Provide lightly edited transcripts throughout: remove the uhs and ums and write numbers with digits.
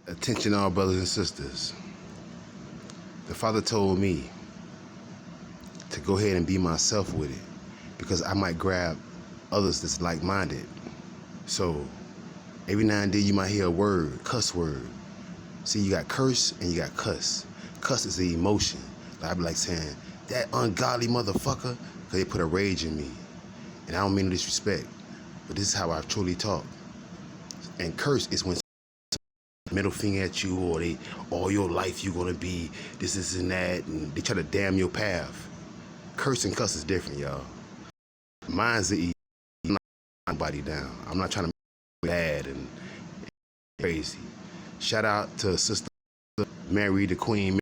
Attention all brothers and sisters. The Father told me to go ahead and be myself with it because I might grab others that's like-minded. So every now and then you might hear a word, cuss word. See, you got curse and you got cuss. Cuss is the emotion. Like I be like saying, that ungodly motherfucker, because they put a rage in me. And I don't mean no disrespect, but this is how I truly talk. And curse is when middle finger at you, or they all your life you gonna be this and that, and they try to damn your path. Curse and cuss is different, y'all. Mine's the E. I'm not nobody down. I'm not trying to be bad and crazy. Shout out to Sister Mary, the Queen.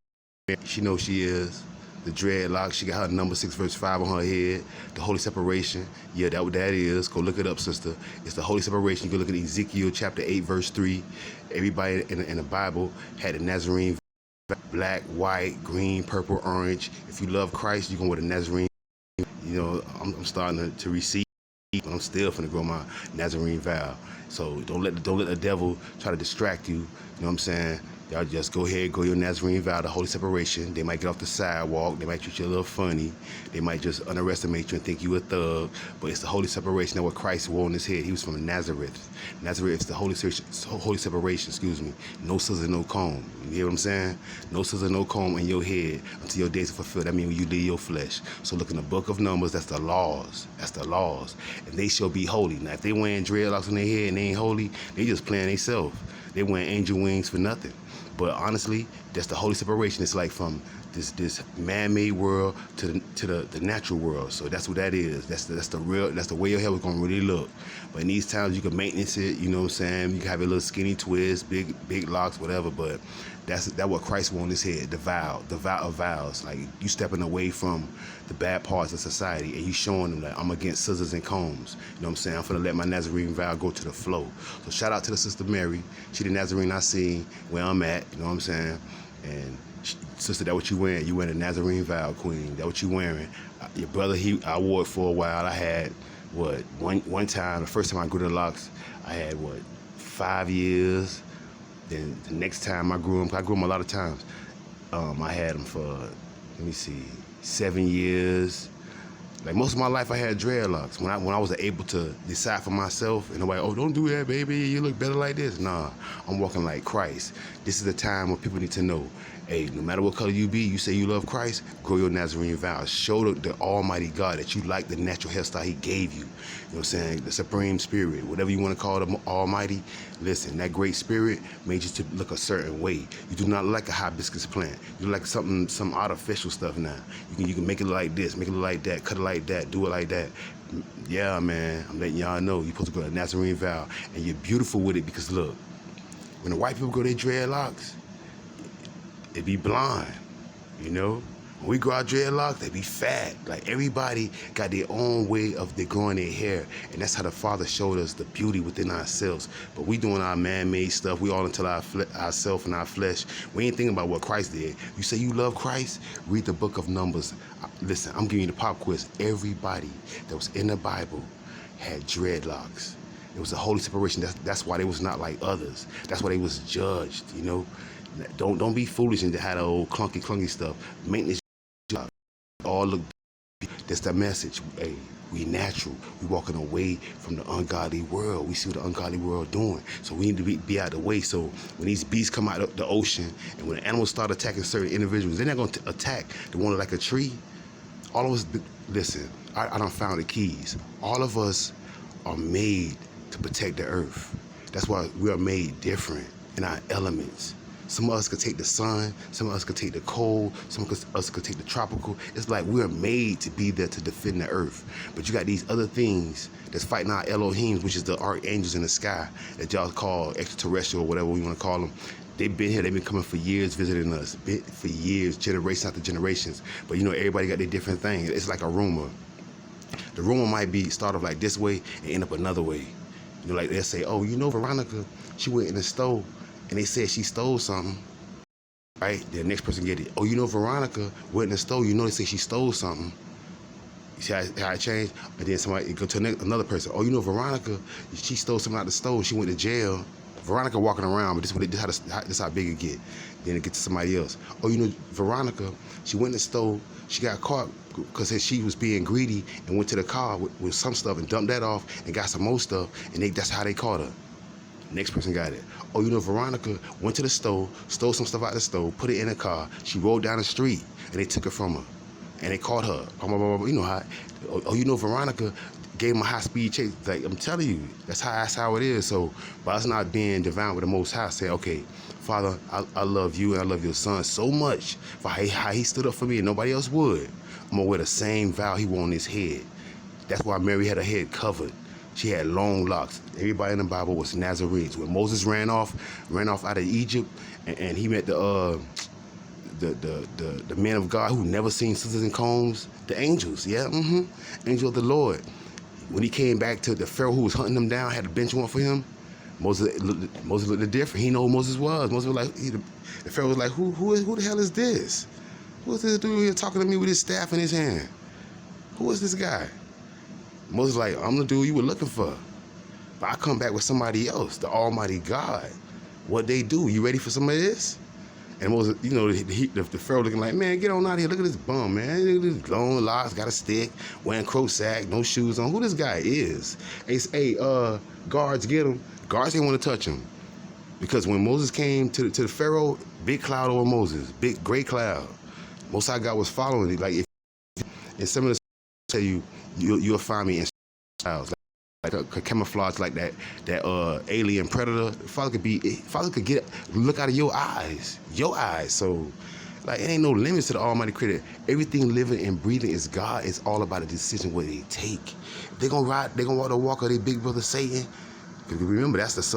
She knows she is. The dreadlocks, she got her number 6 verse 5 on her head. The holy separation, yeah, that what that is. Go look it up, sister. It's the holy separation. You can look at Ezekiel chapter 8 verse 3. Everybody in the Bible had the Nazarene, black, white, green, purple, orange. If you love Christ, you're gonna wear the Nazarene. You know, I'm starting to receive, but I'm still finna grow my Nazarene vow. So don't let the devil try to distract you. You know what I'm saying? Y'all just go ahead, grow your Nazarene vow, the holy separation. They might get off the sidewalk. They might treat you a little funny. They might just underestimate you and think you a thug. But it's the holy separation that what Christ wore on his head. He was from Nazareth. Nazareth is the holy separation, excuse me. No scissors, no comb. You hear what I'm saying? No scissors, no comb in your head until your days are fulfilled. That means when you leave your flesh. So look in the book of Numbers, that's the laws. That's the laws. And they shall be holy. Now, if they wearing dreadlocks on their head and they ain't holy, they just playing themselves. They wearing angel wings for nothing. But honestly, that's the holy separation. It's like from this man-made world to the natural world. So that's what that is. That's the way your hair was gonna really look. But in these times you can maintenance it, you know what I'm saying? You can have a little skinny twist, big locks, whatever, but that's what Christ wore on his head, the vow of vows. Like you stepping away from the bad parts of society and you showing them that I'm against scissors and combs. You know what I'm saying? I'm finna let my Nazarene vow go to the flow. So shout out to the Sister Mary. She the Nazarene I seen where I'm at, you know what I'm saying? And sister, that what you wearing? You wearing a Nazarene vow, queen. That what you wearing? Your brother, I wore it for a while. I had one time, the first time I grew the locks, I had 5 years. Then the next time I grew them a lot of times. I had them for, let me see, 7 years. Like most of my life, I had dreadlocks. When I was able to decide for myself, and nobody, oh, don't do that, baby. You look better like this. Nah, I'm walking like Christ. This is the time when people need to know, hey, no matter what color you be, you say you love Christ, grow your Nazarene vows. Show the Almighty God that you like the natural hairstyle He gave you. You know what I'm saying? The Supreme Spirit, whatever you want to call the Almighty. Listen, that great spirit made you to look a certain way. You do not like a hibiscus plant. You like some artificial stuff now. You can make it like this, make it look like that, cut it like that, do it like that. Yeah, man, I'm letting y'all know you're supposed to go to Nazarene vow, and you're beautiful with it because look, when the white people grow their dreadlocks, they be blonde, you know? When we grow our dreadlocks, they be fat. Like everybody got their own way of they growing their hair, and that's how the Father showed us the beauty within ourselves. But we doing our man-made stuff. We all into ourself and our flesh. We ain't thinking about what Christ did. You say you love Christ? Read the book of Numbers. Listen, I'm giving you the pop quiz. Everybody that was in the Bible had dreadlocks. It was a holy separation. That's why they was not like others. That's why they was judged, you know? Don't be foolish and have that old clunky stuff. Maintenance all look. That's the message. Hey, we natural. We walking away from the ungodly world. We see what the ungodly world doing. So we need to be out of the way. So when these beasts come out of the ocean and when the animals start attacking certain individuals, they're not going to attack the one like a tree. All of us, listen, I done found the keys. All of us are made to protect the earth. That's why we are made different in our elements. Some of us could take the sun, some of us could take the cold, some of us could take the tropical. It's like we're made to be there to defend the earth. But you got these other things that's fighting our Elohims, which is the archangels in the sky that y'all call extraterrestrial or whatever we want to call them. They've been here, they've been coming for years, visiting us, for years, generation after generations. But you know, everybody got their different thing. It's like a rumor. The rumor might be start off like this way and end up another way. You know, like they'll say, oh, you know, Veronica, she went in the store and they said she stole something, right? The next person get it. Oh, you know, Veronica went in the store. You know, they say she stole something. You see how it changed? And then somebody go to another person. Oh, you know, Veronica, she stole something out of the store. She went to jail. Veronica walking around, but this how big it get. Then it gets to somebody else. Oh, you know, Veronica, she went in the store. She got caught because she was being greedy and went to the car with some stuff and dumped that off and got some more stuff. And that's how they caught her. Next person got it. Oh, you know, Veronica went to the store, stole some stuff out of the store, put it in a car. She rode down the street and they took it from her. And they caught her. You know how. Oh, you know, Veronica gave him a high-speed chase. Like, I'm telling you, that's how it is. So by us not being divine with the Most High, say, okay, Father, I love you and I love your son so much for how he stood up for me and nobody else would. I'm going to wear the same vow he wore on his head. That's why Mary had her head covered. She had long locks. Everybody in the Bible was Nazarenes. When Moses ran off out of Egypt, and he met the men of God who never seen scissors and combs, the angels, angel of the Lord. When he came back to the Pharaoh who was hunting him down, had a bench warrant for him, Moses looked different. He knew who Moses was. Moses was like, the Pharaoh was like, who the hell is this? Who is this dude here talking to me with his staff in his hand? Who is this guy? Moses was like, I'm the dude you were looking for. But I come back with somebody else, the Almighty God. What they do? You ready for some of this? And Moses, you know, the Pharaoh looking like, man, get on out of here. Look at this bum, man. Look at this long locks, got a stick, wearing crow sack, no shoes on. Who this guy is? Hey, guards, get him. Guards didn't want to touch him. Because when Moses came to the Pharaoh, big cloud over Moses, big gray cloud. Most High God was following it. Like, and some of the tell you'll find me in styles. Like a camouflage like that alien predator. Father could look out of your eyes. So like it ain't no limits to the Almighty Creator. Everything living and breathing is God. It's all about a decision what they take. If they're gonna walk the walk of their big brother Satan. Because remember, that's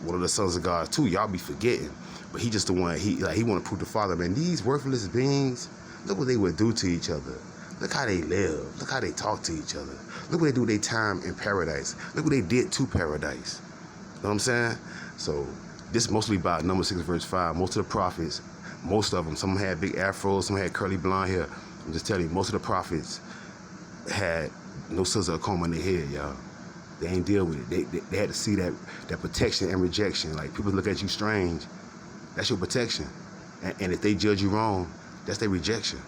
one of the sons of God too. Y'all be forgetting. But he just the one, he wanna prove to Father, man, these worthless beings, look what they would do to each other. Look how they live. Look how they talk to each other. Look what they do with their time in paradise. Look what they did to paradise. You know what I'm saying? So this mostly about Numbers 6 verse 5. Most of the prophets, most of them, some had big afros, some had curly blonde hair. I'm just telling you, most of the prophets had no scissor or comb on their head, y'all. They ain't deal with it. They had to see that protection and rejection. Like, people look at you strange. That's your protection. And if they judge you wrong, that's their rejection.